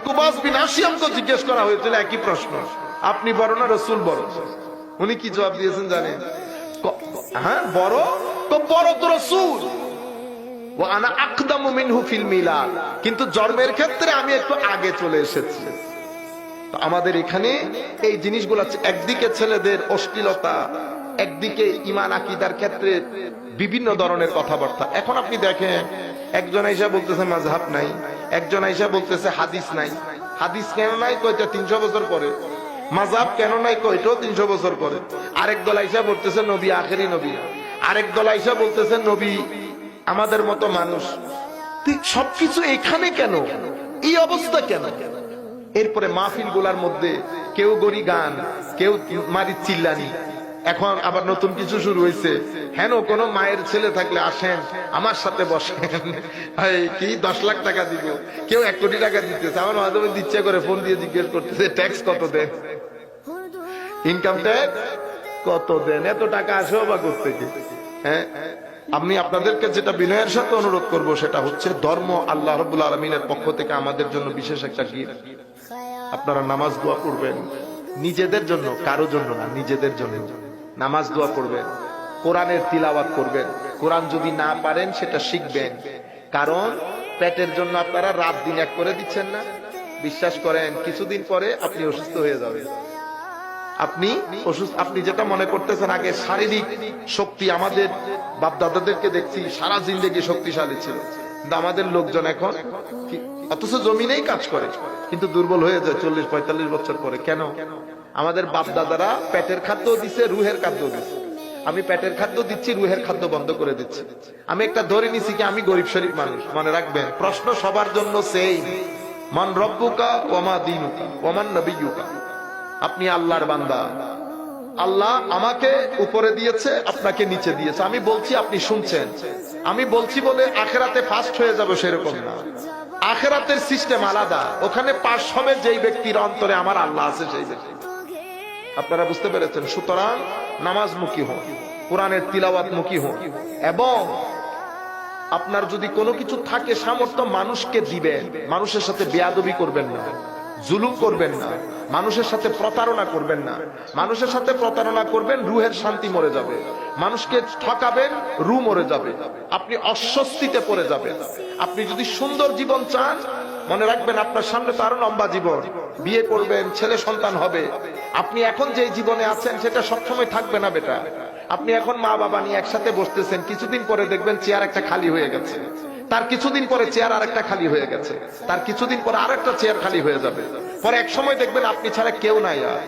কুবাস বিন আশিয়ামকে জিজ্ঞেস করা হয়েছিল একই প্রশ্ন, আপনি বড় না রসুল বড়? উনি কি জবাব দিয়েছেন জানেন? হ্যাঁ বড়, তো বড় তো রসুল। ওয়া আনা আকদামু মিনহু ফিল মিলাদ, কিন্তু জন্মের ক্ষেত্রে আমি একটু আগে চলে এসেছি। তো আমাদের এখানে এই জিনিসগুলো, একদিকে ছেলেদের অশ্লীলতা, একদিকে ঈমান আকীদার ক্ষেত্রে বিভিন্ন ধরনের কথাবার্তা। এখন আপনি দেখেন, একজন আইসা বলতেছে মাযহাব নাই, একজন আইসা বলতেছে হাদিস নাই। হাদিস কেন নাই? কয়টা 300 বছর পরে। মাযহাব কেন নাই? কয়টাও 300 বছর পরে। আরেক দল আইসা বলতেছে নবী আখেরি নবী, আরেক দল আইসা বলতেছে নবী আমাদের মতো মানুষ। সবকিছু এখানে কেন? এই অবস্থা কেন? এরপরে মাহফিল গুলার মধ্যে কেউ গরি গান, কেউ মারি চিল্লানি। এখন আবার নতুন কিছু শুরু হয়েছে, হেন কোন মায়ের ছেলে থাকলে আসেন আমার সাথে বসেন, কি 10 লাখ টাকা দিব, কেউ 1 কোটি টাকা দিতেছে। আমার মাঝে মধ্যে ইচ্ছা করে ফোন দিয়ে জিজ্ঞেস করতেছে ট্যাক্স কত দেন, ইনকাম ট্যাক্স কত দেন, এত টাকা আসেও বা কোত্থেকে? হ্যাঁ, আমি আপনাদেরকে যেটা বিনয়ের সাথে অনুরোধ করব সেটা হচ্ছে, ধর্ম আল্লাহ রাব্বুল আলামিনের পক্ষ থেকে আমাদের জন্য বিশেষ একটা গিফট। আপনারা নামাজ দোয়া করবেন নিজেদের জন্য, কারো জন্য না, নিজেদের জন্য নামাজ দোয়া করবেন, কোরআনের তিলাওয়াত করবেন। কোরআন যদি না পারেন সেটা শিখবেন, কারণ পেটের জন্য আপনারা রাত দিন এক করে দিচ্ছেন না। বিশ্বাস করেন কিছুদিন পরে আপনি অসুস্থ হয়ে যাবেন। আপনি যেটা মনে করতেছেন আগে শারীরিক শক্তি, আমাদের বাপদাদাদেরকে দেখছি সারা জিন্দেগি শক্তিশালী ছিল, কিন্তু আমাদের লোকজন এখন অথচ জমিনেই কাজ করে কিন্তু দুর্বল হয়ে যায় 40-45 বছর পরে। কেন? আমাদের বাপদাদারা পেটের খাদ্য দিচ্ছে, রুহের খাদ্য দিচ্ছে। আমি পেটের খাদ্য দিচ্ছি, রুহের খাদ্য বন্ধ করে দিচ্ছি। আমি একটা ধরে নিছি কি আমি গরিব শরীফ মানুষ। মনে রাখবেন, প্রশ্ন সবার জন্য সেম, মান রব্বুকা ওয়া মা দীনুকা ওয়া মান নবিয়্যুকা। আপনি আল্লাহর বান্দা, আল্লাহ আমাকে উপরে দিয়েছে, আপনাকে নিচে দিয়েছে। আমি বলছি, আপনি শুনছেন। আমি বলছি বলে আখিরাতে ফার্স্ট হয়ে যাবে সেরকম না। আখিরাতের সিস্টেম আলাদা, ওখানে পাশ হবে যেই ব্যক্তির অন্তরে আমার আল্লাহ আছে সেই ব্যক্তি। আপনারা বুঝতে পেরেছেন? সুতরাং নামাজমুখী হন, কোরআনের তিলাওয়াত মুখী হন, এবং আপনার যদি কোনো কিছু থাকে সামর্থ্য মানুষকে দিবেন। মানুষের সাথে বেয়াদবি করবেন না, জুলুম করবেন না, মানুষের সাথে প্রতারণা করবেন না। মানুষের সাথে প্রতারণা করবেন, রুহের শান্তি মরে যাবে। মানুষকে ঠকাবেন, রু মরে যাবে, আপনি অস্বস্তিতে পড়ে যাবেন। আপনি যদি সুন্দর জীবন চান, মনে রাখবেন আপনার সামনে তো আরো লম্বা জীবন, বিয়ে করবেন, ছেলে সন্তান হবে। আপনি এখন যে জীবনে আছেন সেটা সবসময় থাকবে না বেটা। আপনি এখন মা বাবা নিয়ে একসাথে বসতেছেন, কিছুদিন পরে দেখবেন চেয়ার একটা খালি হয়ে গেছে, তার কিছুদিন পরে চেয়ার আরেকটা খালি হয়ে গেছে, তার কিছুদিন পরে আরেকটা চেয়ার খালি হয়ে যাবে, পরে এক সময় দেখবেন আপনি ছাড়া কেউ নাই আর।